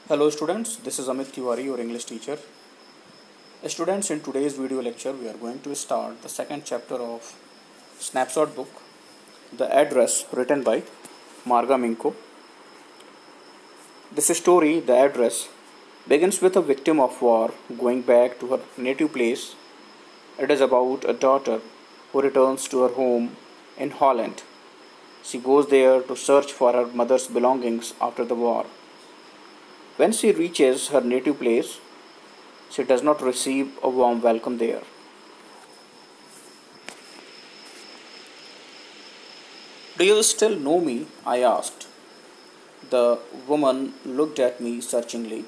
Hello students, this is Amit Tiwari, your English teacher. Students, in today's video lecture, we are going to start the second chapter of Snapshot book, The Address, written by Marga Minko. This story, The Address, begins with a victim of war going back to her native place. It is about a daughter who returns to her home in Holland. She goes there to search for her mother's belongings after the war. When she reaches her native place, she does not receive a warm welcome there. "Do you still know me?" I asked. The woman looked at me searchingly.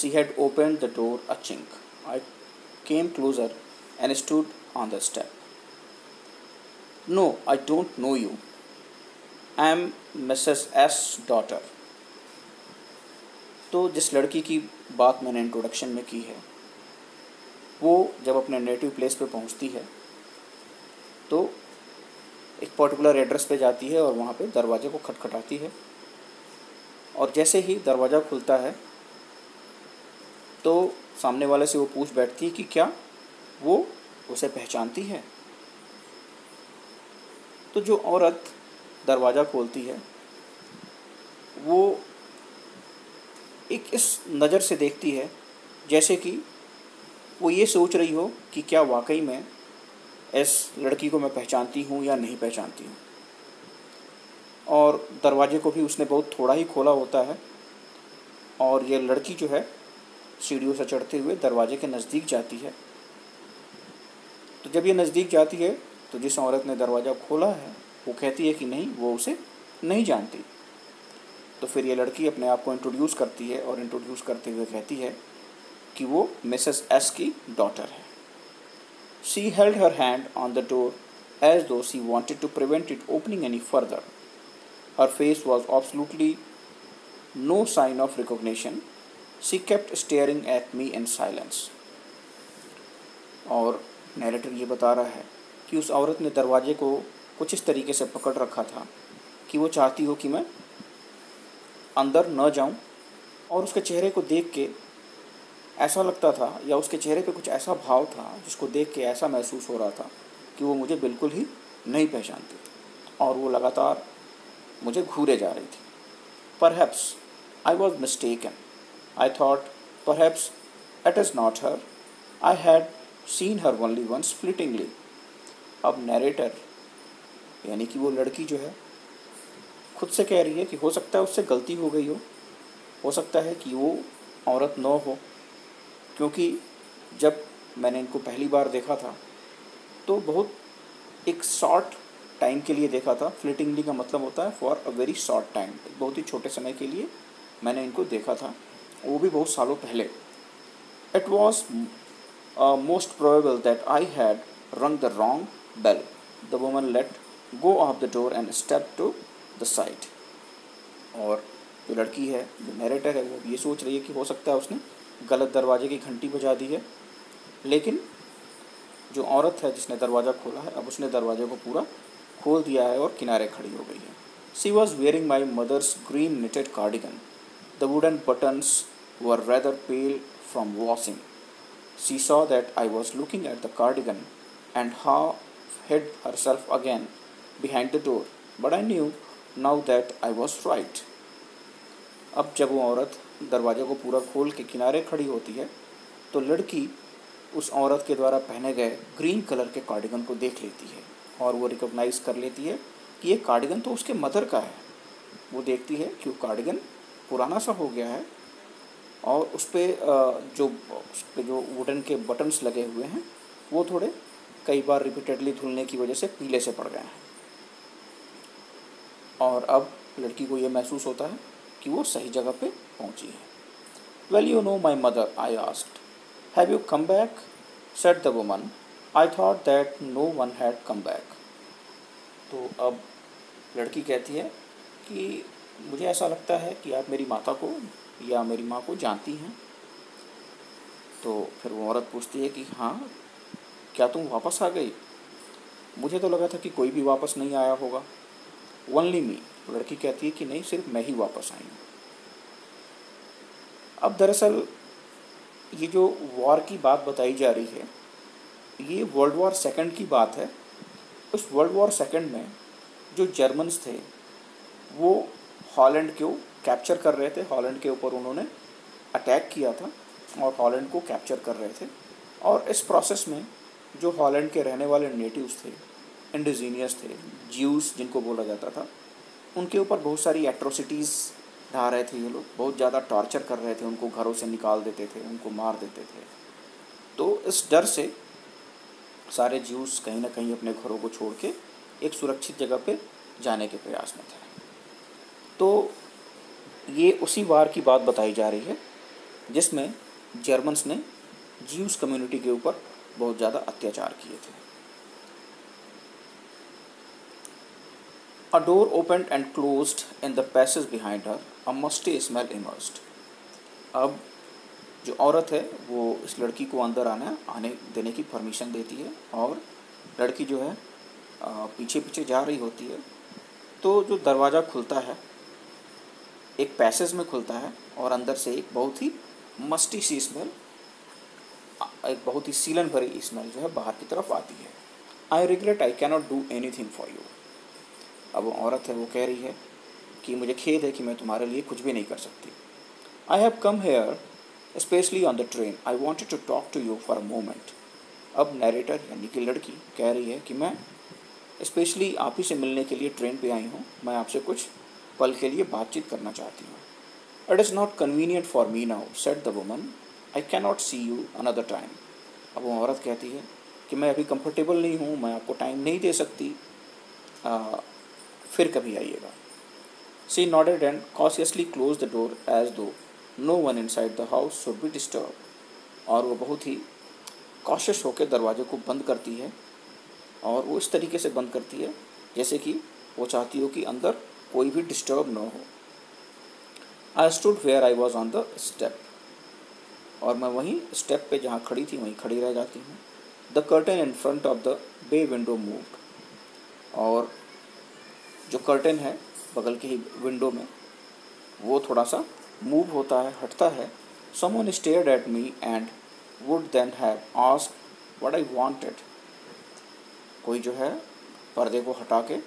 She had opened the door a chink. I came closer and stood on the step. "No, I don't know you. I am Mrs. S. daughter." तो जिस लड़की की बात मैंने introduction में की है, वो जब अपने नेटिव प्लेस पे पहुंचती है तो एक पर्टिकुलर एड्रेस पे जाती है और वहाँ पे दरवाजे को खटखटाती है। और जैसे ही दरवाज़ा खुलता है तो सामने वाले से वो पूछ बैठती है कि क्या वो उसे पहचानती है। तो जो औरत दरवाज़ा खोलती है वो एक इस नज़र से देखती है जैसे कि वो ये सोच रही हो कि क्या वाकई में इस लड़की को मैं पहचानती हूँ या नहीं पहचानती हूँ। और दरवाजे को भी उसने बहुत थोड़ा ही खोला होता है और ये लड़की जो है सीढ़ियों से चढ़ते हुए दरवाजे के नज़दीक जाती है। तो जब ये नज़दीक जाती है तो जिस औरत ने दरवाज़ा खोला है वो कहती है कि नहीं, वो उसे नहीं जानती। तो फिर ये लड़की अपने आप को इंट्रोड्यूस करती है और इंट्रोड्यूस करते हुए कहती है कि वो मिसेस एस की डॉटर है। She held her hand on the door as though she wanted to prevent it opening any further. Her face was absolutely no sign of recognition. She kept staring at me in silence. और narrator ये बता रहा है कि उस औरत ने दरवाजे को कुछ इस तरीके से पकड़ रखा था कि वो चाहती हो कि मैं अंदर न जाऊं, और उसके चेहरे को देख के ऐसा लगता था या उसके चेहरे पे कुछ ऐसा भाव था जिसको देख के ऐसा महसूस हो रहा था कि वो मुझे बिल्कुल ही नहीं पहचानती और वो लगातार मुझे घूरे जा रही थी। Perhaps I was mistaken. I thought perhaps it is not her. I had seen her only once fleetingly. अब नैरेटर यानी कि वो लड़की जो है खुद से कह रही है कि हो सकता है उससे गलती हो गई हो सकता है कि वो औरत न हो, क्योंकि जब मैंने इनको पहली बार देखा था तो बहुत एक शॉर्ट टाइम के लिए देखा था। फ्लिटिंगली का मतलब होता है for a very short time, बहुत ही छोटे समय के लिए मैंने इनको देखा था, वो भी बहुत सालों पहले। It was most probable that I had rang the wrong bell. The woman let go of the door and step to the side. और जो लड़की है, जो नैरेटर है, वो ये सोच रही है कि हो सकता है उसने गलत दरवाजे की घंटी बजा दी है, लेकिन जो औरत है जिसने दरवाज़ा खोला है अब उसने दरवाजे को पूरा खोल दिया है और किनारे खड़ी हो गई है। She was wearing my mother's green knitted cardigan. The wooden buttons were rather pale from washing. She saw that I was looking at the cardigan and half hid herself again behind the door, but I knew now that I was right. अब जब वो औरत दरवाजे को पूरा खोल के किनारे खड़ी होती है तो लड़की उस औरत के द्वारा पहने गए ग्रीन कलर के कार्डिगन को देख लेती है और वो रिकॉग्नाइज़ कर लेती है कि ये कार्डिगन तो उसके मदर का है। वो देखती है कि वो कार्डिगन पुराना सा हो गया है और उस पर जो वुडन के बटन्स लगे हुए हैं वो थोड़े कई बार रिपीटेडली धुलने की वजह से पीले से पड़ गए हैं। और अब लड़की को ये महसूस होता है कि वो सही जगह पे पहुंची है। "Well, you know my mother," I asked. "Have you come back?" said the woman. I thought that no one had come back. तो अब लड़की कहती है कि मुझे ऐसा लगता है कि आप मेरी माता को या मेरी माँ को जानती हैं। तो फिर वो औरत पूछती है कि हाँ, क्या तुम वापस आ गई? मुझे तो लगा था कि कोई भी वापस नहीं आया होगा। "Only me." लड़की कहती है कि नहीं, सिर्फ मैं ही वापस आई हूँ। अब दरअसल ये जो वॉर की बात बताई जा रही है, ये वर्ल्ड वॉर सेकंड की बात है। उस वर्ल्ड वॉर सेकंड में जो जर्मन्स थे वो हॉलैंड को कैप्चर कर रहे थे। हॉलैंड के ऊपर उन्होंने अटैक किया था और हॉलैंड को कैप्चर कर रहे थे। और इस प्रोसेस में जो हॉलैंड के रहने वाले नेटिव्स थे, इंडिजीनियस थे, ज्यूस जिनको बोला जाता था, उनके ऊपर बहुत सारी एट्रोसिटीज़ ढा रहे थे। ये लोग बहुत ज़्यादा टॉर्चर कर रहे थे, उनको घरों से निकाल देते थे, उनको मार देते थे। तो इस डर से सारे ज्यूस कहीं ना कहीं अपने घरों को छोड़ के एक सुरक्षित जगह पे जाने के प्रयास में थे। तो ये उसी वार की बात बताई जा रही है जिसमें जर्मन्स ने ज्यूस कम्युनिटी के ऊपर बहुत ज़्यादा अत्याचार किए थे। A door opened and closed in the passage behind her. A musty smell emerged. अब जो औरत है वो इस लड़की को अंदर आने देने की परमिशन देती है और लड़की जो है पीछे पीछे जा रही होती है। तो जो दरवाज़ा खुलता है एक पैसेज में खुलता है और अंदर से एक बहुत ही मस्टी सी स्मेल, एक बहुत ही सीलन भरी स्मेल जो है बाहर की तरफ आती है। I regret I cannot do anything for you. अब वो औरत है वो कह रही है कि मुझे खेद है कि मैं तुम्हारे लिए कुछ भी नहीं कर सकती। I have come here specially on the train, I wanted to talk to you for a moment. अब नरेटर यानी कि लड़की कह रही है कि मैं स्पेशली आप ही से मिलने के लिए ट्रेन पे आई हूँ, मैं आपसे कुछ पल के लिए बातचीत करना चाहती हूँ। It is not convenient for me now said the woman, I cannot see you another time. अब वो औरत कहती है कि मैं अभी कंफर्टेबल नहीं हूँ, मैं आपको टाइम नहीं दे सकती, फिर कभी आइएगा। She nodded and cautiously close the door as though no one inside the house should be disturb. और वो बहुत ही कॉशियस होकर दरवाजे को बंद करती है और वो इस तरीके से बंद करती है जैसे कि वो चाहती हो कि अंदर कोई भी डिस्टर्ब न हो। I stood where I was on the step. और मैं वहीं स्टेप पे जहाँ खड़ी थी वहीं खड़ी रह जाती हूँ। The curtain in front of the bay window moved. और जो कर्टन है बगल के ही विंडो में वो थोड़ा सा मूव होता है, हटता है। Someone stared at me and would then have asked what I wanted. कोई जो है पर्दे को हटा के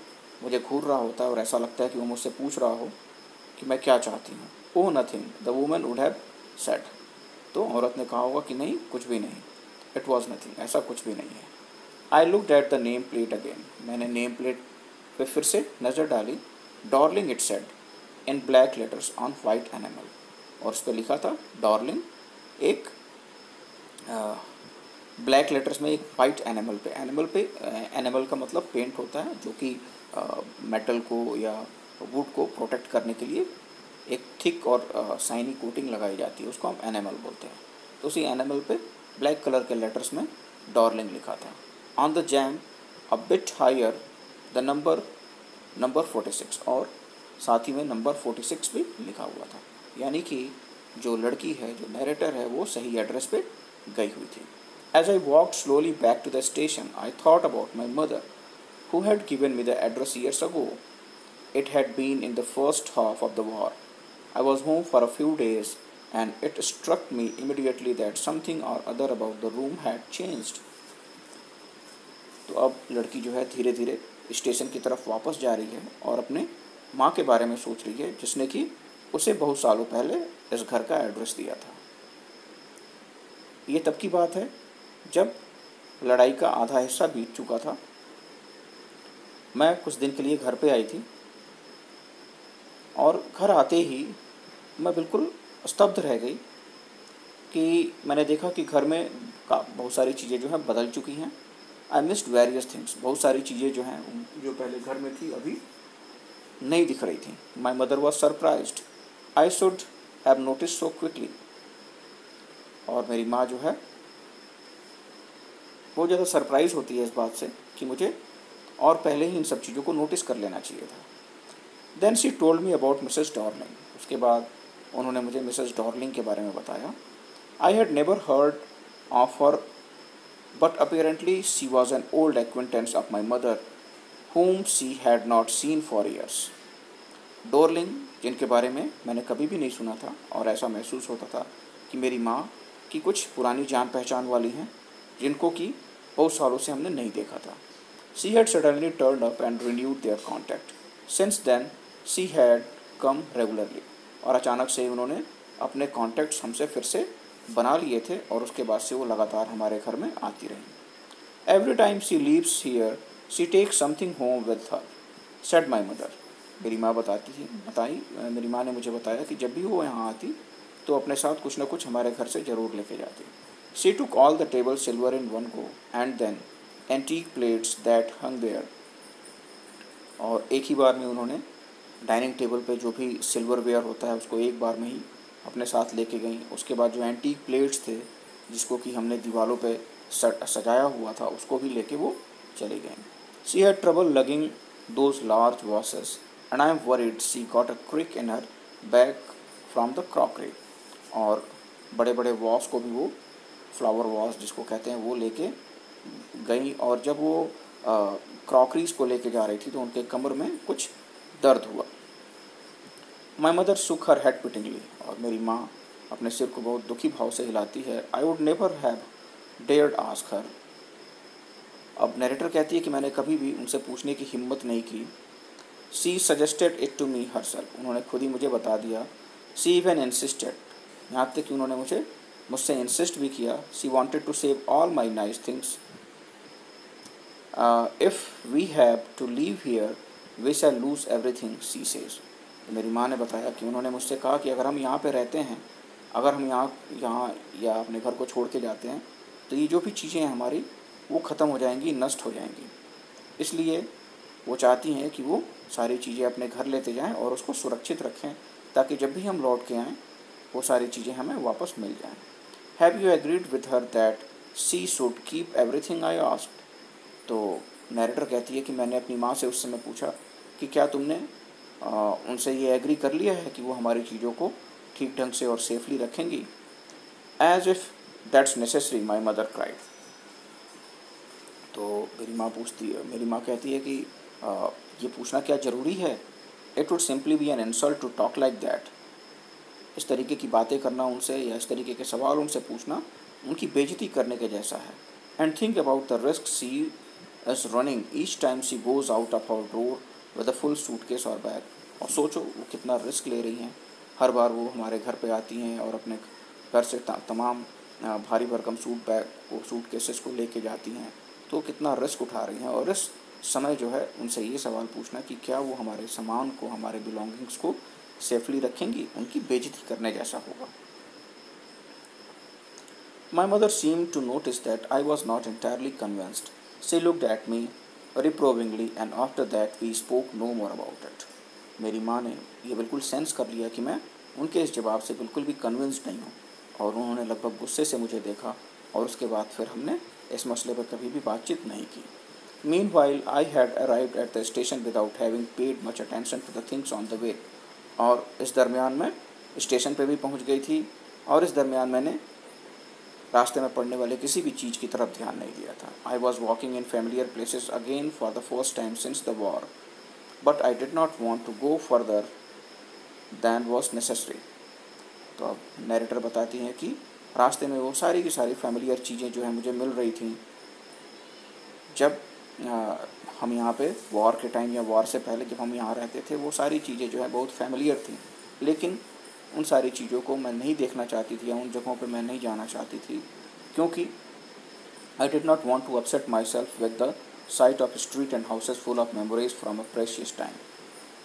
मुझे घूर रहा होता है और ऐसा लगता है कि वो मुझसे पूछ रहा हो कि मैं क्या चाहती हूँ। Oh nothing the woman would have said. तो औरत ने कहा होगा कि नहीं, कुछ भी नहीं। इट वॉज नथिंग, ऐसा कुछ भी नहीं है। I looked at the name plate again. मैंने नेम प्लेट पे फिर से नज़र डाली। Darling it said in black letters on white animal. और उस पर लिखा था डॉर्लिंग, एक ब्लैक लेटर्स में एक वाइट एनिमल पे। एनिमल का मतलब पेंट होता है जो कि मेटल को या वुड को प्रोटेक्ट करने के लिए एक थिक और शाइनी कोटिंग लगाई जाती है, उसको हम एनिमल बोलते हैं। तो उसी एनिमल पे ब्लैक कलर के लेटर्स में डॉर्लिंग लिखा था। On the jamb a bit higher the number 46। और साथ ही में नंबर 46 भी लिखा हुआ था। यानी कि जो लड़की है, जो नरेटर है, वो सही एड्रेस पे गई हुई थी। As I walked slowly back to the station I thought about my mother who had given me the address years ago. It had been in the first half of the war. I was home for a few days and it struck me immediately that something or other about the room had changed. तो अब लड़की जो है धीरे धीरे station की तरफ वापस जा रही है और अपने माँ के बारे में सोच रही है जिसने कि उसे बहुत सालों पहले इस घर का एड्रेस दिया था। ये तब की बात है जब लड़ाई का आधा हिस्सा बीत चुका था। मैं कुछ दिन के लिए घर पे आई थी और घर आते ही मैं बिल्कुल स्तब्ध रह गई कि मैंने देखा कि घर में का बहुत सारी चीज़ें जो हैं बदल चुकी हैं। I missed various things. बहुत सारी चीज़ें जो हैं जो पहले घर में थी अभी नहीं दिख रही थी। My mother was surprised I should have notice so quickly. और मेरी माँ जो है बहुत ज़्यादा सरप्राइज होती है इस बात से कि मुझे और पहले ही इन सब चीज़ों को नोटिस कर लेना चाहिए था। Then she told me about Mrs Dorling. उसके बाद उन्होंने मुझे मिसेस डॉर्लिंग के बारे में बताया। I had never heard of her but apparently she was an old acquaintance of my mother whom she had not seen for years. Dorling जिनके बारे में मैंने कभी भी नहीं सुना था, और ऐसा महसूस होता था कि मेरी माँ की कुछ पुरानी जान पहचान वाली हैं जिनको कि बहुत सालों से हमने नहीं देखा था। She had suddenly turned up and renewed their contact. Since then, she had come regularly. और अचानक से उन्होंने अपने कॉन्टैक्ट्स हमसे फिर से बना लिए थे और उसके बाद से वो लगातार हमारे घर में आती रही। Every time she leaves here, she takes something home with her, said my mother. मेरी माँ मेरी माँ ने मुझे बताया कि जब भी वो यहाँ आती तो अपने साथ कुछ न कुछ हमारे घर से ज़रूर लेके जाती। She took all the table silver in one go and then antique plates that hung there. और एक ही बार में उन्होंने डाइनिंग टेबल पे जो भी सिल्वर वेयर होता है उसको एक बार में ही अपने साथ लेके गई। उसके बाद जो एंटीक प्लेट्स थे जिसको कि हमने दीवारों पे सजाया हुआ था उसको भी लेके वो चली गई। She had trouble lugging those large vases and I am worried she got a creak in her bag from the crockery. और बड़े बड़े वॉस को भी वो फ्लावर वॉस जिसको कहते हैं वो लेके गई, और जब वो क्रॉकरीज को लेके जा रही थी तो उनके कमर में कुछ दर्द हुआ। माई मदर सुक हर हेड पिटिंगली, और मेरी माँ अपने सिर को बहुत दुखी भाव से हिलाती है। I would never have dared ask her. अब नरेटर कहती है कि मैंने कभी भी उनसे पूछने की हिम्मत नहीं की। She suggested it to me herself, उन्होंने खुद ही मुझे बता दिया। शी इवन इंसिस्टेड, यहाँ तक कि उन्होंने मुझसे इंसिस्ट भी किया। She wanted to save all my nice things. If we have to leave here we shall lose everything, she says. मेरी माँ ने बताया कि उन्होंने मुझसे कहा कि अगर हम यहाँ पे रहते हैं, अगर हम यहाँ या अपने घर को छोड़ के जाते हैं तो ये जो भी चीज़ें हैं हमारी वो ख़त्म हो जाएंगी, नष्ट हो जाएंगी। इसलिए वो चाहती हैं कि वो सारी चीज़ें अपने घर लेते जाएं और उसको सुरक्षित रखें ताकि जब भी हम लौट के आएँ वो सारी चीज़ें हमें वापस मिल जाएं। Have you agreed with her that she should keep everything I asked. तो नरेटर कहती है कि मैंने अपनी माँ से उस समय पूछा कि क्या तुमने उनसे ये एग्री कर लिया है कि वो हमारी चीज़ों को ठीक ढंग से और सेफली रखेंगी। As if that's necessary my mother cried. तो मेरी माँ कहती है कि ये पूछना क्या ज़रूरी है। It would simply be an insult to talk like that. इस तरीके की बातें करना उनसे या इस तरीके के सवाल उनसे पूछना उनकी बेइज्जती करने के जैसा है। And think about the risk she is running each time she goes out of our door with a full suitcase और बैग। और सोचो वो कितना रिस्क ले रही हैं, हर बार वो हमारे घर पे आती हैं और अपने घर से तमाम भारी भरकम सूटकेसेस को लेके जाती हैं, तो कितना रिस्क उठा रही हैं। और इस समय जो है उनसे ये सवाल पूछना कि क्या वो हमारे सामान को, हमारे बिलोंगिंग्स को सेफली रखेंगी, उनकी बेइज्जती करने जैसा होगा। My mother seemed to notice that I was not entirely convinced. She looked at me reprovingly and after that we spoke no more about it. मेरी माँ ने ये बिल्कुल सेंस कर लिया कि मैं उनके इस जवाब से बिल्कुल भी कन्विंस्ड नहीं हूँ, और उन्होंने लगभग गुस्से से मुझे देखा और उसके बाद फिर हमने इस मसले पर कभी भी बातचीत नहीं की। Meanwhile, I had arrived at the station without having paid much attention to the things on the way. और इस दरमियान मैं स्टेशन पे भी पहुंच गई थी और इस दरमियान मैंने रास्ते में पड़ने वाले किसी भी चीज़ की तरफ ध्यान नहीं दिया था। I was walking in familiar places again for the first time since the war, but I did not want to go further than was necessary. तो अब नरेटर बताती हैं कि रास्ते में वो सारी की सारी फेमिलियर चीज़ें जो है मुझे मिल रही थी। जब हम यहाँ पे वॉर के टाइम या वॉर से पहले जब हम यहाँ रहते थे वो सारी चीज़ें जो है बहुत फेमिलियर थी, लेकिन उन सारी चीज़ों को मैं नहीं देखना चाहती थी या उन जगहों पे मैं नहीं जाना चाहती थी, क्योंकि I did not want to upset myself with the sight of street and houses full of memories from a precious time.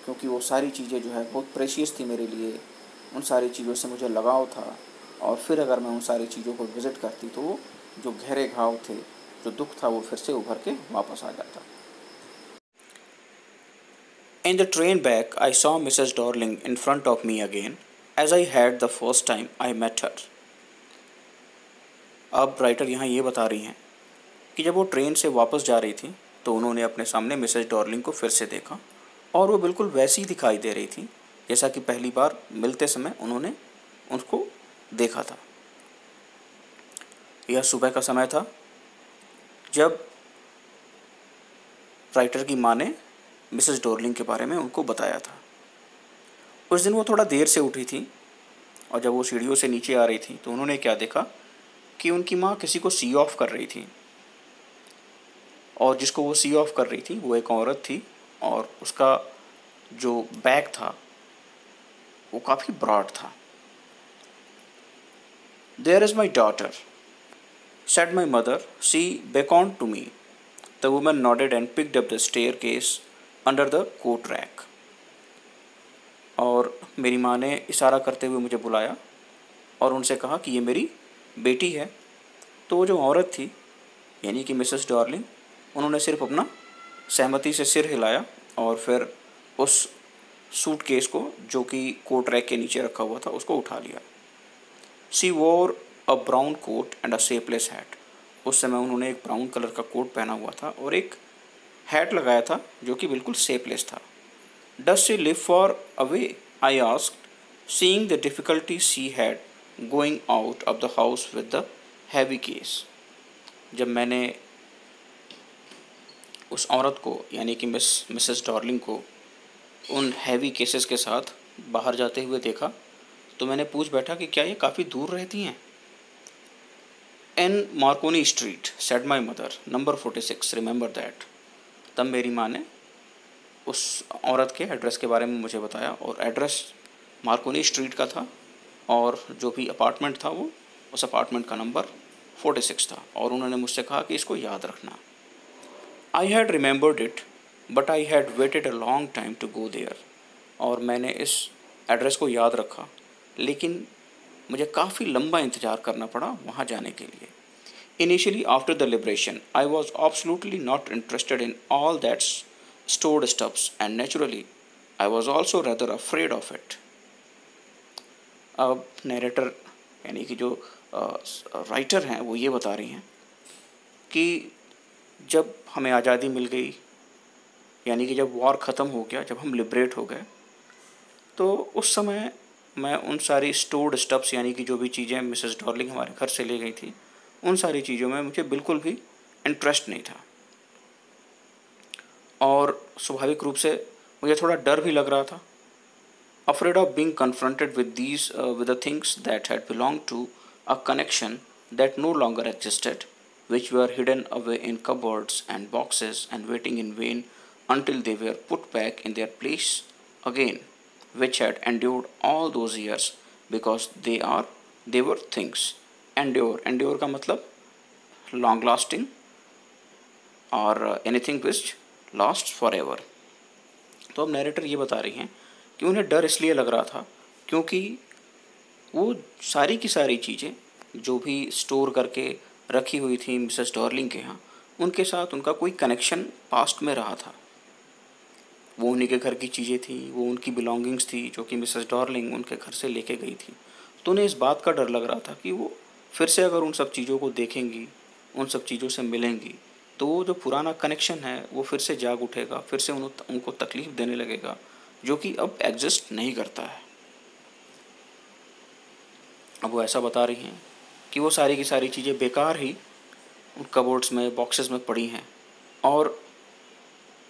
क्योंकि वो सारी चीज़ें जो है बहुत प्रेशियस थी मेरे लिए, उन सारी चीज़ों से मुझे लगाव था, और फिर अगर मैं उन सारी चीज़ों को विज़िट करती तो वो जो गहरे घाव थे, जो दुख था, वो फिर से उभर के वापस आ जाता। In the train back, I saw Mrs. Dorling in front of me again, as I had the first time I met her. अब राइटर यहाँ ये बता रही हैं कि जब वो ट्रेन से वापस जा रही थी तो उन्होंने अपने सामने मिसेज डॉर्लिंग को फिर से देखा, और वो बिल्कुल वैसी ही दिखाई दे रही थी जैसा कि पहली बार मिलते समय उन्होंने उसको देखा था। यह सुबह का समय था जब राइटर की माँ ने मिसेस डॉर्लिंग के बारे में उनको बताया था। उस दिन वो थोड़ा देर से उठी थी और जब वो सीढ़ियों से नीचे आ रही थी तो उन्होंने क्या देखा कि उनकी माँ किसी को सी ऑफ कर रही थी, और जिसको वो सी ऑफ कर रही थी वो एक औरत थी, और उसका जो बैग था वो काफ़ी ब्रॉड था। "There is my daughter," said my mother. She beckoned to me. The woman nodded and picked up the staircase under the coat rack. और मेरी माँ ने इशारा करते हुए मुझे बुलाया और उनसे कहा कि ये मेरी बेटी है। तो वो जो औरत थी यानी कि मिसेस डार्लिंग, उन्होंने सिर्फ अपना सहमति से सिर हिलाया और फिर उस सूटकेस को, जो कि कोट रैक के नीचे रखा हुआ था, उसको उठा लिया। She wore a brown coat and a shapeless hat. उस समय उन्होंने एक ब्राउन कलर का कोट पहना हुआ था और एक हैट लगाया था जो कि बिल्कुल शेपलेस था। Does she live for away, I asked, seeing the difficulty she had going out of the house with the heavy case. जब मैंने उस औरत को यानी कि मिसेस डार्लिंग को उन हैवी केसेस के साथ बाहर जाते हुए देखा तो मैंने पूछ बैठा कि क्या ये काफ़ी दूर रहती हैं। "In Marconi street," said my mother, "number 46, remember that." तब मेरी माँ ने उस औरत के एड्रेस के बारे में मुझे बताया और एड्रेस मार्कोनी स्ट्रीट का था और जो भी अपार्टमेंट था वो उस अपार्टमेंट का नंबर 46 था, और उन्होंने मुझसे कहा कि इसको याद रखना। I had remembered it but I had waited a long time to go there. और मैंने इस एड्रेस को याद रखा, लेकिन मुझे काफ़ी लंबा इंतज़ार करना पड़ा वहाँ जाने के लिए। Initially after the liberation I was absolutely not interested in all that stored stuffs and naturally I was also rather afraid of it. अब नरेटर यानी कि जो राइटर हैं वो ये बता रही हैं कि जब हमें आज़ादी मिल गई, यानी कि जब वॉर ख़त्म हो गया, जब हम लिबरेट हो गए, तो उस समय मैं उन सारी स्टोर्ड स्टफ्स यानी कि जो भी चीज़ें मिसेस डार्लिंग हमारे घर से ले गई थी, उन सारी चीज़ों में मुझे बिल्कुल भी इंटरेस्ट नहीं था और स्वाभाविक रूप से मुझे थोड़ा डर भी लग रहा था। Afraid of being confronted with with the things that had belonged to a connection that no longer existed, which were hidden away in cupboards and boxes and waiting in vain until they were put back in their place again, which had endured all those years because they were things. Endure का मतलब long lasting और anything which lasts forever। तो अब narrator ये बता रही हैं कि उन्हें डर इसलिए लग रहा था क्योंकि वो सारी की सारी चीज़ें जो भी स्टोर करके रखी हुई थी मिसेस डार्लिंग के यहाँ, उनके साथ उनका कोई कनेक्शन पास्ट में रहा था। वो उन्हीं के घर की चीज़ें थी, वो उनकी बिलोंगिंग्स थी जो कि मिसेस डार्लिंग उनके घर से लेके गई थी। तो उन्हें इस बात का डर लग रहा था कि वो फिर से अगर उन सब चीज़ों को देखेंगी, उन सब चीज़ों से मिलेंगी, तो वो जो पुराना कनेक्शन है वो फिर से जाग उठेगा, फिर से उनको तकलीफ़ देने लगेगा, जो कि अब एग्जिस्ट नहीं करता है। अब वो ऐसा बता रही हैं कि वो सारी की सारी चीज़ें बेकार ही उन कबोर्ड्स में, बॉक्सेस में पड़ी हैं और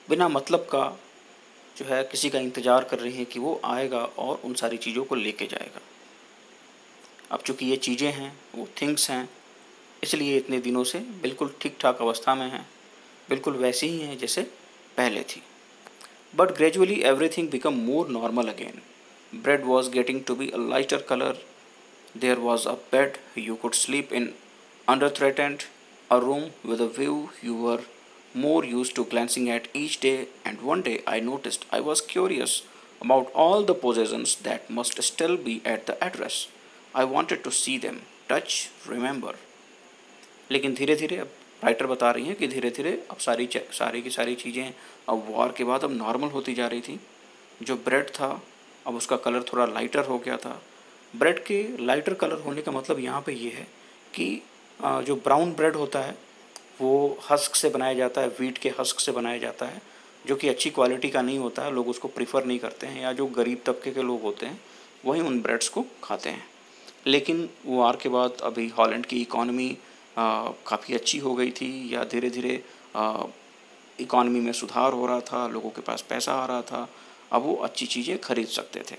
बिना मतलब का जो है किसी का इंतज़ार कर रही हैं कि वो आएगा और उन सारी चीज़ों को लेके जाएगा। अब चूँकि ये चीज़ें हैं, वो थिंग्स हैं, इसलिए इतने दिनों से बिल्कुल ठीक ठाक अवस्था में हैं, बिल्कुल वैसी ही हैं जैसे पहले थी। But gradually everything became more normal again. Bread was getting to be a lighter color. There was a bed you could sleep in unthreatened, a room with a view you were more used to glancing at each day, and one day I noticed I was curious about all the possessions that must still be at the address. I wanted to see them, touch, remember. लेकिन धीरे धीरे अब writer बता रही हैं कि धीरे धीरे अब सारी की सारी चीज़ें अब वॉर के बाद अब नॉर्मल होती जा रही थी। जो ब्रेड था अब उसका कलर थोड़ा लाइटर हो गया था। ब्रेड के लाइटर कलर होने का मतलब यहाँ पे ये है कि जो ब्राउन ब्रेड होता है वो हस्क से बनाया जाता है, वीट के हस्क से बनाया जाता है, जो कि अच्छी क्वालिटी का नहीं होता है, लोग उसको प्रीफर नहीं करते हैं, या जो गरीब तबके के लोग होते हैं वही उन ब्रेड्स को खाते हैं। लेकिन वार के बाद अभी हॉलैंड की इकॉनमी काफ़ी अच्छी हो गई थी, या धीरे धीरे इकॉनमी में सुधार हो रहा था, लोगों के पास पैसा आ रहा था, अब वो अच्छी चीज़ें खरीद सकते थे।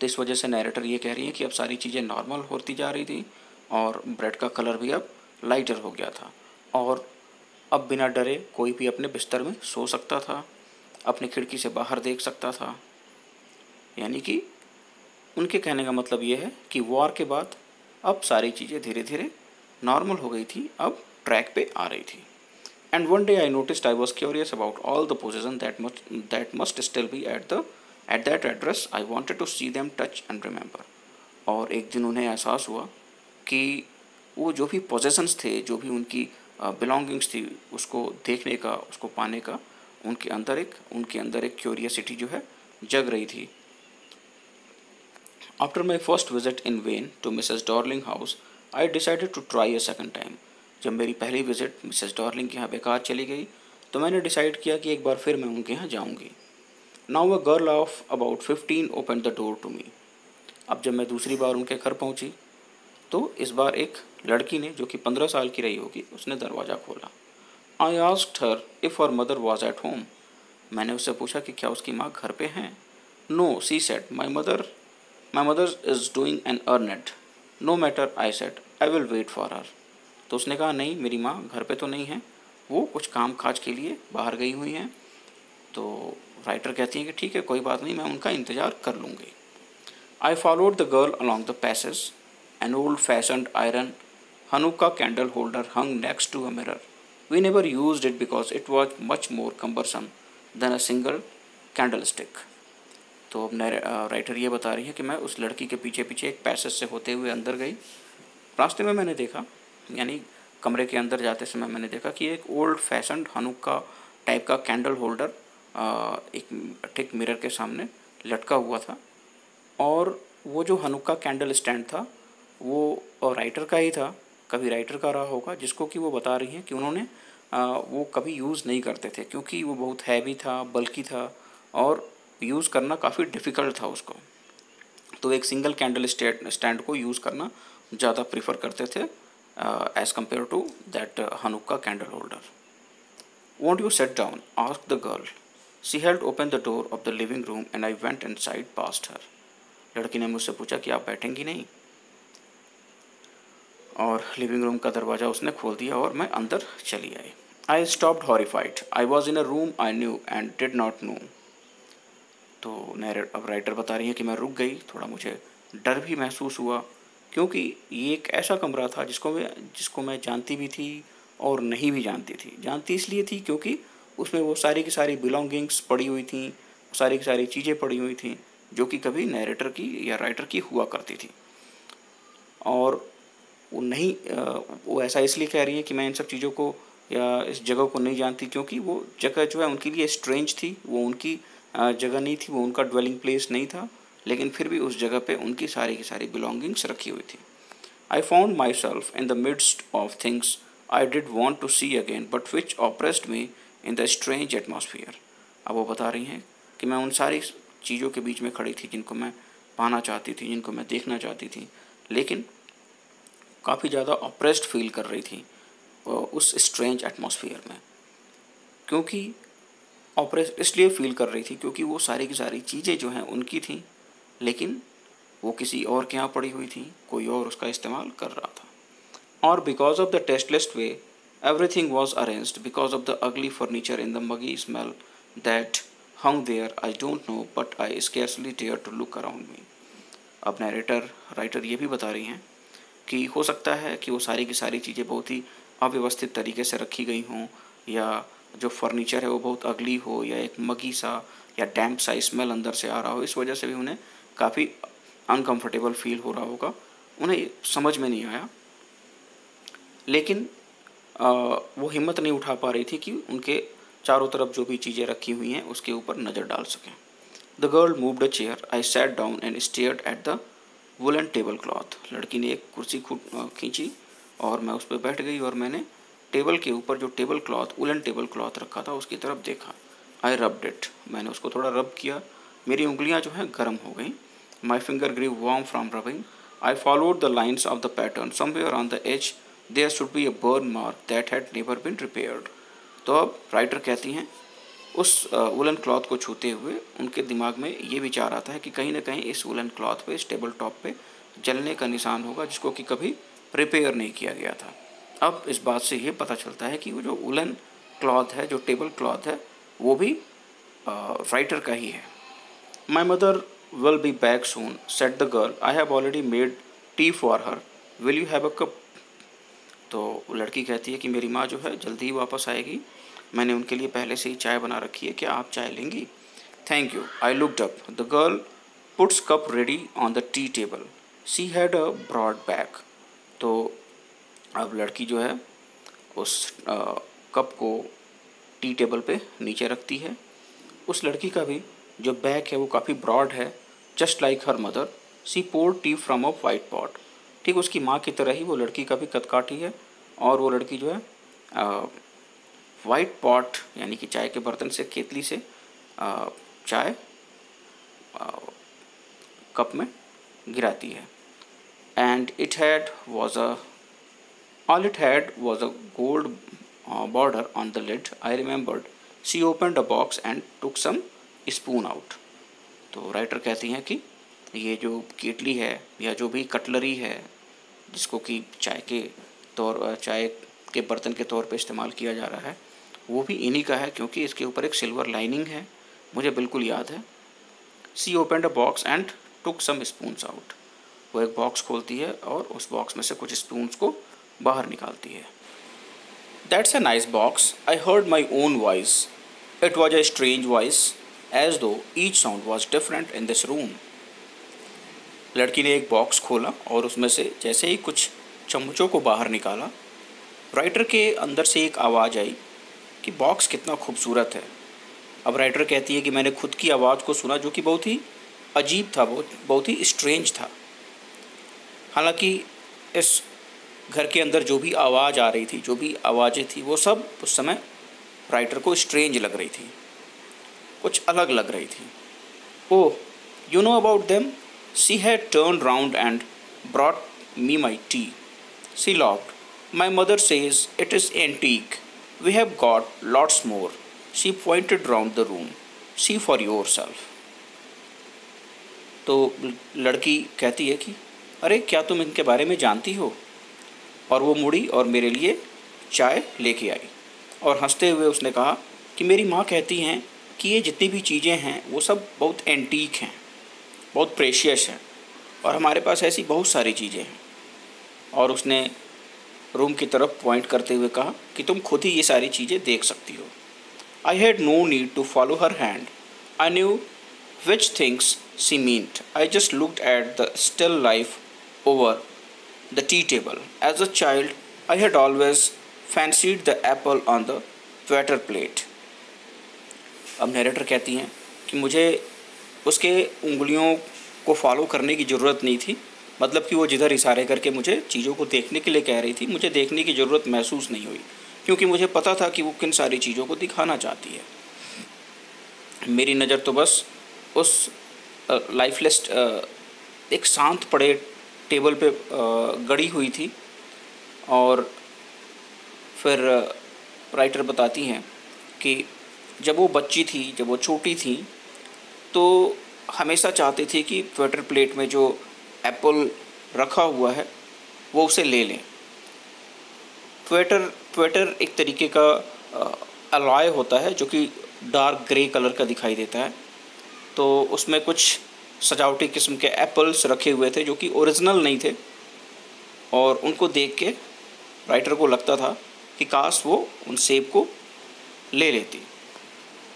तो इस वजह से नैरेटर ये कह रही है कि अब सारी चीज़ें नॉर्मल होती जा रही थी और ब्रेड का कलर भी अब लाइटर हो गया था और अब बिना डरे कोई भी अपने बिस्तर में सो सकता था, अपनी खिड़की से बाहर देख सकता था। यानी कि उनके कहने का मतलब ये है कि वॉर के बाद अब सारी चीज़ें धीरे धीरे नॉर्मल हो गई थी, अब ट्रैक पे आ रही थी। And one day I noticed I was curious about all the position that must still be at that address. I wanted to see them, touch and remember. और एक दिन उन्हें एहसास हुआ कि वो जो भी पोजेशंस थे, जो भी उनकी बिलोंगिंग्स थी, उसको देखने का, उसको पाने का उनके अंदर एक क्यूरियसिटी जो है जग रही थी। After my first visit in vain to Mrs Dorling house, I decided to try a second time. जब मेरी पहली विजिट मिसेस डॉर्लिंग के यहाँ बेकार चली गई तो मैंने डिसाइड किया कि एक बार फिर मैं उनके यहाँ जाऊँगी। Now a girl of about 15 open the door to me. अब जब मैं दूसरी बार उनके घर पहुँची तो इस बार एक लड़की ने, जो कि 15 साल की रही होगी, उसने दरवाज़ा खोला। I asked her if her mother was at home. मैंने उससे पूछा कि क्या उसकी माँ घर पे हैं। No, she said, my mother is doing an errand. No matter, I said, I will wait for her. तो उसने कहा नहीं, मेरी माँ घर पे तो नहीं है, वो कुछ काम काज के लिए बाहर गई हुई हैं। तो राइटर कहती हैं कि ठीक है, कोई बात नहीं, मैं उनका इंतज़ार कर लूँगी। I followed the girl along the passage. An old-fashioned iron Hanukkah candle holder hung next to a mirror. We never used it because it was much more cumbersome than a single candlestick. तो अब writer ये बता रही है कि मैं उस लड़की के पीछे पीछे एक पैसेज से होते हुए अंदर गई। रास्ते में मैंने देखा, यानी कमरे के अंदर जाते समय मैंने देखा कि एक ओल्ड फैशन्ड हनुक्का टाइप का कैंडल होल्डर एक ठीक मिरर के सामने लटका हुआ था। और वो जो हनुक्का कैंडल स्टैंड था वो राइटर का ही था, कभी राइटर का रहा होगा, जिसको कि वो बता रही हैं कि उन्होंने वो कभी यूज़ नहीं करते थे क्योंकि वो बहुत हैवी था, बल्कि था और यूज़ करना काफ़ी डिफ़िकल्ट था उसको। तो एक सिंगल कैंडल स्टैंड को यूज़ करना ज़्यादा प्रीफर करते थे as compare to that Hanukkah candle holder. Won't you set down, asked the girl. She held open the door of the living room and I went inside past her. लड़की ने मुझसे पूछा कि आप बैठेंगी नहीं, और लिविंग रूम का दरवाज़ा उसने खोल दिया और मैं अंदर चली आई। I stopped horrified. I was in a room I knew and did not know. तो अब राइटर बता रही है कि मैं रुक गई, थोड़ा मुझे डर भी महसूस हुआ क्योंकि ये एक ऐसा कमरा था जिसको मैं जानती भी थी और नहीं भी जानती थी। जानती इसलिए थी क्योंकि उसमें वो सारी की सारी बिलोंगिंग्स पड़ी हुई थी, सारी की सारी चीज़ें पड़ी हुई थी जो कि कभी नैरेटर की या राइटर की हुआ करती थी। और वो नहीं वो ऐसा इसलिए कह रही है कि मैं इन सब चीज़ों को या इस जगह को नहीं जानती क्योंकि वो जगह जो है उनके लिए स्ट्रेंज थी, वो उनकी जगह नहीं थी, वो उनका ड्वेलिंग प्लेस नहीं था, लेकिन फिर भी उस जगह पे उनकी सारी की सारी बिलोंगिंग्स रखी हुई थी। I found myself in the midst of things I did want to see again but which oppressed me in the strange atmosphere. अब वो बता रही हैं कि मैं उन सारी चीज़ों के बीच में खड़ी थी जिनको मैं पाना चाहती थी, जिनको मैं देखना चाहती थी, लेकिन काफ़ी ज़्यादा ऑप्रेस्ड फील कर रही थी उस स्ट्रेंज एटमॉस्फेयर में। क्योंकि ऑप्रेस इसलिए फील कर रही थी क्योंकि वो सारी की सारी चीज़ें जो हैं उनकी थी, लेकिन वो किसी और के यहाँ पड़ी हुई थी, कोई और उसका इस्तेमाल कर रहा था। और because of the tasteless way everything was arranged, because of the ugly furniture in the muggy smell that hung there, I don't know, but I scarcely dare to look around me. अब writer ये भी बता रही हैं कि हो सकता है कि वो सारी की सारी चीज़ें बहुत ही अव्यवस्थित तरीके से रखी गई हों, या जो फर्नीचर है वो बहुत अगली हो, या एक मगी सा या डैम्प सा स्मेल अंदर से आ रहा हो, इस वजह से भी उन्हें काफ़ी अनकंफर्टेबल फील हो रहा होगा। उन्हें समझ में नहीं आया, लेकिन वो हिम्मत नहीं उठा पा रही थी कि उनके चारों तरफ जो भी चीज़ें रखी हुई हैं उसके ऊपर नज़र डाल सकें। The girl moved a chair, I sat down and stared at the woollen table cloth. लड़की ने एक कुर्सी खींची और मैं उस पर बैठ गई और मैंने टेबल के ऊपर जो table cloth, woollen table cloth रखा था उसकी तरफ देखा। आई रब्ड इट, मैंने उसको थोड़ा रब किया, मेरी उंगलियां जो हैं गर्म हो गई। My finger grew warm from rubbing. I followed the lines of the pattern, somewhere on the edge there should be a burn mark that had never been repaired. तो अब राइटर कहती हैं उस वुलन क्लॉथ को छूते हुए उनके दिमाग में ये विचार आता है कि कहीं ना कहीं इस वुलन क्लॉथ पे, इस टेबल टॉप पे जलने का निशान होगा जिसको कि कभी रिपेयर नहीं किया गया था। अब इस बात से ये पता चलता है कि वो जो वुलन क्लॉथ है, जो टेबल क्लॉथ है, वो भी राइटर का ही है। My mother will be back soon set the girl, I have already made tea for her, will you have a cup. तो लड़की कहती है कि मेरी माँ जो है जल्दी ही वापस आएगी, मैंने उनके लिए पहले से ही चाय बना रखी है, क्या आप चाय लेंगी? Thank you. I looked up, the girl puts cup ready on the tea table, she had a broad back. तो अब लड़की जो है उस कप को टी टेबल पे नीचे रखती है। उस लड़की का भी जो बैग है वो काफ़ी ब्रॉड है, just like her mother, she poured tea from a white pot. ठीक उसकी माँ की तरह ही वो लड़की का भी कदकाठी है, और वो लड़की जो है वाइट पॉट यानी कि चाय के बर्तन से, केतली से चाय कप में गिराती है। And it had was a all it had was a gold border on the lid, I remembered, she opened a box and took some spoon out. तो राइटर कहती हैं कि ये जो केतली है या जो भी कटलरी है जिसको कि चाय के बर्तन के तौर पे इस्तेमाल किया जा रहा है, वो भी इन्हीं का है, क्योंकि इसके ऊपर एक सिल्वर लाइनिंग है, मुझे बिल्कुल याद है। She opened a box and took some spoons out. वो एक बॉक्स खोलती है और उस बॉक्स में से कुछ स्पून्स को बाहर निकालती है। That's a nice box, I heard my own voice, it was a strange voice as though each sound was different in this room. लड़की ने एक बॉक्स खोला और उसमें से जैसे ही कुछ चम्मचों को बाहर निकाला, राइटर के अंदर से एक आवाज़ आई कि बॉक्स कितना खूबसूरत है। अब राइटर कहती है कि मैंने खुद की आवाज़ को सुना जो कि बहुत ही अजीब था, बहुत ही स्ट्रेंज था। हालांकि इस घर के अंदर जो भी आवाज़ आ रही थी, जो भी आवाज़ें थी, वो सब उस समय राइटर को स्ट्रेंज लग रही थी, कुछ अलग लग रही थी। Oh, you know about them? She had turned round and brought me my tea, she laughed, my mother says it is antique, we have got lots more, she pointed round the room, see for yourself. तो लड़की कहती है कि अरे क्या तुम इनके बारे में जानती हो? और वो मुड़ी और मेरे लिए चाय लेके आई, और हंसते हुए उसने कहा कि मेरी माँ कहती हैं कि ये जितनी भी चीज़ें हैं वो सब बहुत एंटीक हैं, बहुत प्रेशियस हैं, और हमारे पास ऐसी बहुत सारी चीज़ें हैं। और उसने रूम की तरफ पॉइंट करते हुए कहा कि तुम खुद ही ये सारी चीज़ें देख सकती हो। I had no need to follow her hand, I knew which things she meant, I just looked at the still life over the tea table. As a child, I had always fancied the apple on the platter plate. अब narrator कहती हैं कि मुझे उसके उंगलियों को follow करने की ज़रूरत नहीं थी, मतलब कि वो जिधर इशारे करके मुझे चीज़ों को देखने के लिए कह रही थी, मुझे देखने की ज़रूरत महसूस नहीं हुई, क्योंकि मुझे पता था कि वो किन सारी चीज़ों को दिखाना चाहती है। मेरी नज़र तो बस उस लाइफलेस एक शांत पड़े टेबल पे गड़ी हुई थी। और फिर राइटर बताती हैं कि जब वो बच्ची थी, जब वो छोटी थी, तो हमेशा चाहती थी कि प्लेटर प्लेट में जो एप्पल रखा हुआ है वो उसे ले लें। प्लेटर एक तरीके का अलॉय होता है जो कि डार्क ग्रे कलर का दिखाई देता है, तो उसमें कुछ सजावटी किस्म के एप्पल्स रखे हुए थे जो कि ओरिजिनल नहीं थे, और उनको देख के राइटर को लगता था कि काश वो उन सेब को ले लेती।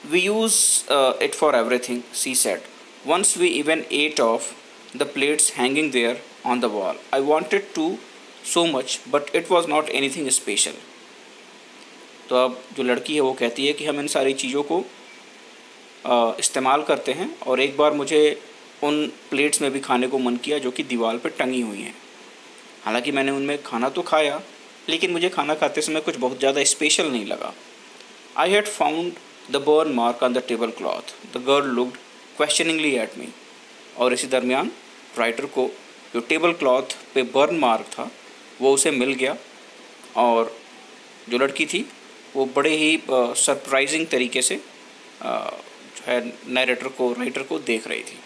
We use it for everything, she said, once we even ate off the plates hanging there on the wall, I wanted to so much but it was not anything special. तो अब जो लड़की है वो कहती है कि हम इन सारी चीज़ों को इस्तेमाल करते हैं, और एक बार मुझे उन प्लेट्स में भी खाने को मन किया जो कि दीवार पर टंगी हुई हैं। हालांकि मैंने उनमें खाना तो खाया, लेकिन मुझे खाना खाते समय कुछ बहुत ज़्यादा स्पेशल नहीं लगा। I had found the burn mark on the table cloth, the girl looked questioningly at me. और इसी दरमियान राइटर को जो टेबल क्लॉथ पे बर्न मार्क था वो उसे मिल गया, और जो लड़की थी वो बड़े ही सरप्राइजिंग तरीके से जो है नरेटर को, राइटर को देख रही थी।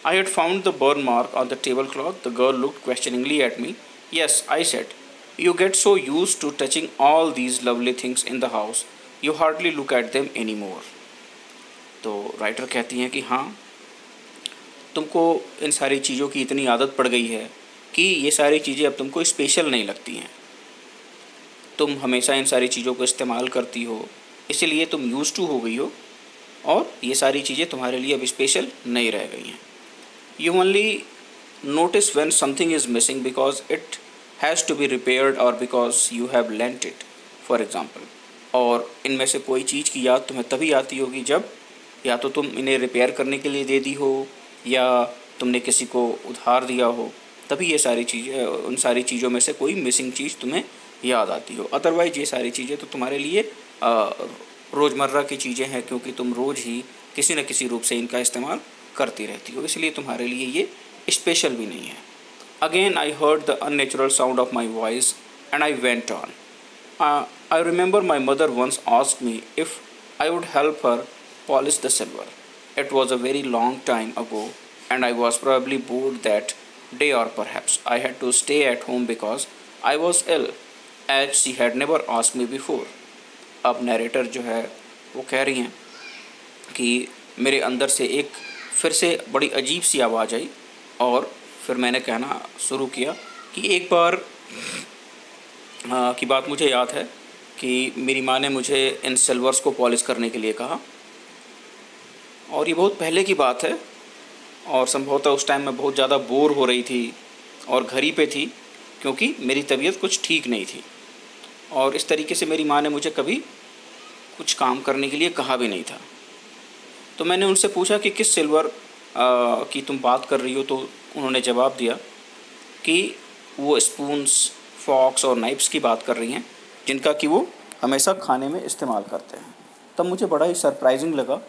I had found the burn mark on the tablecloth. The girl looked questioningly at me. Yes, I said. You get so used to touching all these lovely things in the house, you hardly look at them anymore. तो writer कहती हैं कि हाँ, तुमको इन सारी चीज़ों की इतनी आदत पड़ गई है कि ये सारी चीज़ें अब तुमको स्पेशल नहीं लगती हैं। तुम हमेशा इन सारी चीज़ों को इस्तेमाल करती हो, इसीलिए तुम यूज टू हो गई हो और ये सारी चीज़ें तुम्हारे लिए अब स्पेशल नहीं रह गई हैं। You only notice when something is missing because it has to be repaired or because you have lent it, for example. और इनमें से कोई चीज़ की याद तुम्हें तभी आती होगी जब या तो तुम इन्हें रिपेयर करने के लिए दे दी हो या तुमने किसी को उधार दिया हो, तभी ये सारी चीज़ें, उन सारी चीज़ों में से कोई मिसिंग चीज़ तुम्हें याद आती हो। अदरवाइज ये सारी चीज़ें तो तुम्हारे लिए रोज़मर्रा की चीज़ें हैं, क्योंकि तुम रोज़ ही किसी न किसी रूप से इनका इस्तेमाल करती रहती हो, इसलिए तुम्हारे लिए ये स्पेशल भी नहीं है। Again I heard the unnatural sound of my voice and I went on. I remember my mother once asked me if I would help her polish the silver. It was a very long time ago and I was probably bored that day, or perhaps I had to stay at home because I was ill, as she had never asked me before. अब narrator जो है वो कह रही हैं कि मेरे अंदर से एक फिर से बड़ी अजीब सी आवाज़ आई और फिर मैंने कहना शुरू किया कि एक बार की बात मुझे याद है कि मेरी माँ ने मुझे इन सिल्वर्स को पॉलिश करने के लिए कहा, और ये बहुत पहले की बात है और संभवतः उस टाइम मैं बहुत ज़्यादा बोर हो रही थी और घर ही पे थी, क्योंकि मेरी तबीयत कुछ ठीक नहीं थी और इस तरीके से मेरी माँ ने मुझे कभी कुछ काम करने के लिए कहा भी नहीं था। तो मैंने उनसे पूछा कि किस सिल्वर की तुम बात कर रही हो, तो उन्होंने जवाब दिया कि वो स्पून्स, फॉक्स और नाइफ्स की बात कर रही हैं जिनका कि वो हमेशा खाने में इस्तेमाल करते हैं। तब मुझे बड़ा ही सरप्राइजिंग लगा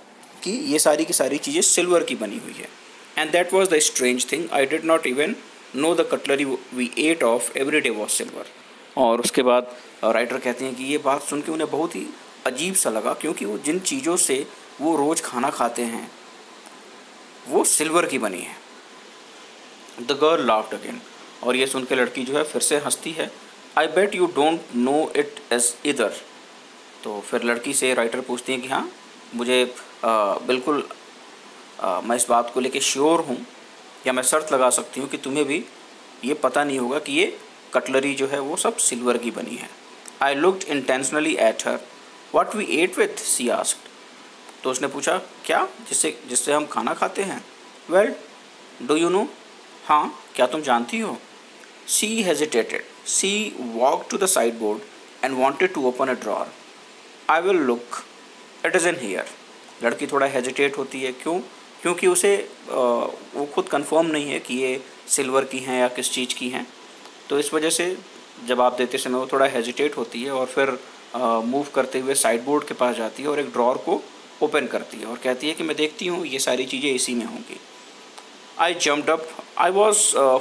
कि ये सारी की सारी चीज़ें सिल्वर की बनी हुई है। And that was the strange thing, I did not even know the cutlery we ate off every day was silver. और उसके बाद राइटर कहते हैं कि ये बात सुन के उन्हें बहुत ही अजीब सा लगा, क्योंकि वो जिन चीज़ों से वो रोज़ खाना खाते हैं वो सिल्वर की बनी है। द गर्ल लाफ्ड अगेन, और ये सुन के लड़की जो है फिर से हंसती है। I bet you don't know it as either. तो फिर लड़की से राइटर पूछती हैं कि हाँ, मुझे बिल्कुल मैं इस बात को लेके श्योर हूँ या मैं शर्त लगा सकती हूँ कि तुम्हें भी ये पता नहीं होगा कि ये कटलरी जो है वो सब सिल्वर की बनी है। I looked intentionally at her. What we ate with, she asked. तो उसने पूछा, क्या, जिससे हम खाना खाते हैं? वेल, डू यू नो, हाँ, क्या तुम जानती हो? She hesitated, she walk to the sideboard and wanted to open a drawer. I will look, it is in here. लड़की थोड़ा हेजिटेट होती है, क्योंकि उसे वो खुद कंफर्म नहीं है कि ये सिल्वर की हैं या किस चीज़ की हैं, तो इस वजह से जवाब देते समय वो थोड़ा हेजिटेट होती है और फिर मूव करते हुए साइड बोर्ड के पास जाती है और एक ड्रॉर को ओपन करती है और कहती है कि मैं देखती हूँ ये सारी चीज़ें इसी में होंगी। आई jumped up, I was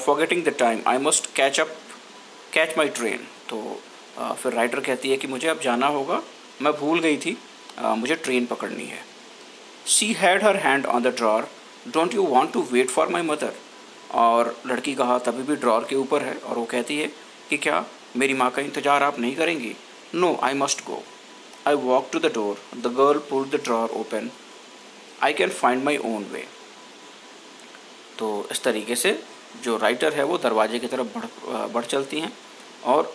forgetting the time, I must catch my train. तो फिर राइटर कहती है कि मुझे अब जाना होगा, मैं भूल गई थी, मुझे ट्रेन पकड़नी है। She had her hand on the drawer, don't you want to wait for my mother. और लड़की का हाथ अभी भी ड्रॉर के ऊपर है और वो कहती है कि क्या मेरी माँ का इंतज़ार आप नहीं करेंगी? No, I must go. I walk to the door, the girl pulled the drawer open, I can find my own way. तो इस तरीके से जो राइटर है वो दरवाजे की तरफ बढ़ चलती हैं और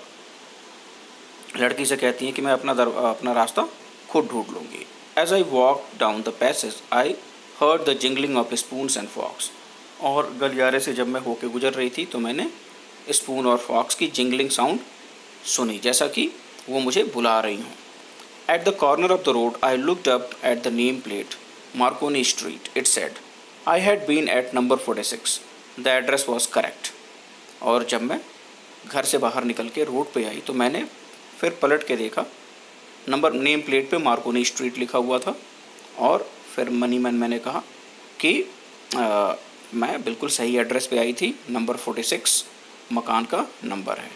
लड़की से कहती हैं कि मैं अपना रास्ता खुद ढूंढ लूँगी। As I walk down the passage I heard the jingling of spoons and forks. और गलियारे से जब मैं होके गुजर रही थी तो मैंने स्पून और फॉक्स की जिंगलिंग साउंड सुनी, जैसा कि वो मुझे बुला रही हूँ। At the corner of the road I looked up at the name plate, Marconi street, it said. I had been at number 46, the address was correct. और जब मैं घर से बाहर निकल के रोड पे आई तो मैंने फिर पलट के देखा, नेम प्लेट पे मार्कोनी स्ट्रीट लिखा हुआ था और फिर मनी मन मैंने कहा कि मैं बिल्कुल सही एड्रेस पे आई थी, नंबर 46 मकान का नंबर है।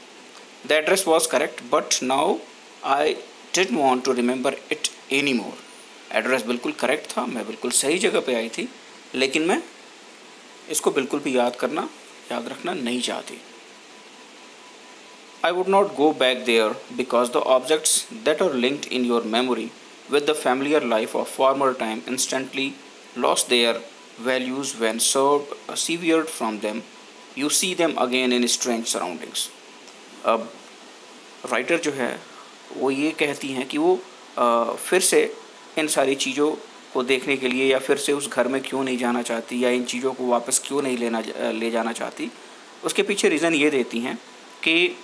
The address was correct but now I didn't want to remember it any more. Address बिल्कुल करेक्ट था, मैं बिल्कुल सही जगह पे आई थी, लेकिन मैं इसको बिल्कुल भी याद रखना नहीं चाहती। I would not go back there because the objects that are linked in your memory with the familiar life of former time instantly lost their values when severed from them. You see them again in strange surroundings. अब writer जो है वो ये कहती हैं कि वो फिर से इन सारी चीज़ों को देखने के लिए या फिर से उस घर में क्यों नहीं जाना चाहती या इन चीज़ों को वापस क्यों नहीं ले जाना चाहती। उसके पीछे रीज़न ये देती हैं कि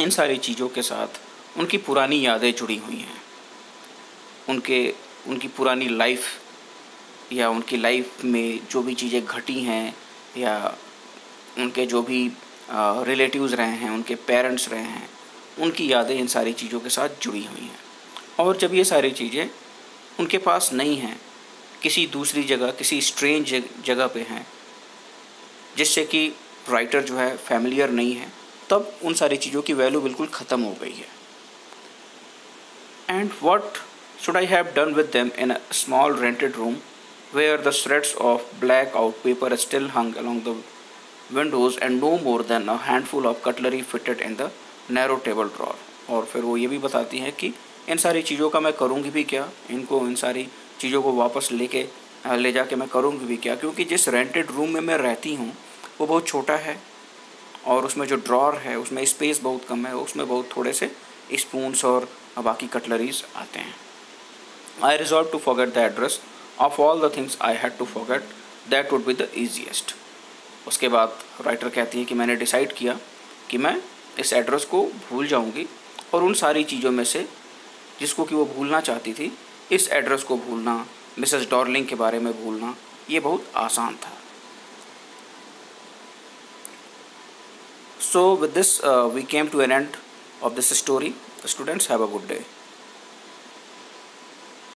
इन सारी चीज़ों के साथ उनकी पुरानी यादें जुड़ी हुई हैं, उनकी पुरानी लाइफ या उनकी लाइफ में जो भी चीज़ें घटी हैं या उनके जो भी रिलेटिव्स रहे हैं, उनके पेरेंट्स रहे हैं, उनकी यादें इन सारी चीज़ों के साथ जुड़ी हुई हैं। और जब ये सारी चीज़ें उनके पास नहीं हैं, किसी दूसरी जगह, किसी स्ट्रेंज जगह पे हैं, जिससे कि राइटर जो है फैमिलियर नहीं है, तब उन सारी चीज़ों की वैल्यू बिल्कुल ख़त्म हो गई है। And what should I have done with them in a small rented room where the shreds of blackout paper still hung along the windows and no more than a handful of cutlery fitted in the narrow table drawer. और फिर वो ये भी बताती हैं कि इन सारी चीज़ों का मैं करूँगी भी क्या, इन सारी चीज़ों को वापस ले जाके मैं करूँगी भी क्या, क्योंकि जिस रेंटेड रूम में मैं रहती हूँ वो बहुत छोटा है और उसमें जो ड्रॉर है उसमें स्पेस बहुत कम है, उसमें बहुत थोड़े से स्पून्स और बाकी कटलरीज आते हैं। I resolve to forget the address of all the things I had to forget, that would be the easiest. उसके बाद राइटर कहती है कि मैंने डिसाइड किया कि मैं इस एड्रेस को भूल जाऊंगी और उन सारी चीज़ों में से जिसको कि वो भूलना चाहती थी, इस एड्रेस को भूलना, मिसेस डार्लिंग के बारे में भूलना, ये बहुत आसान था। So with this we came to an end of this story. Students, have a good day.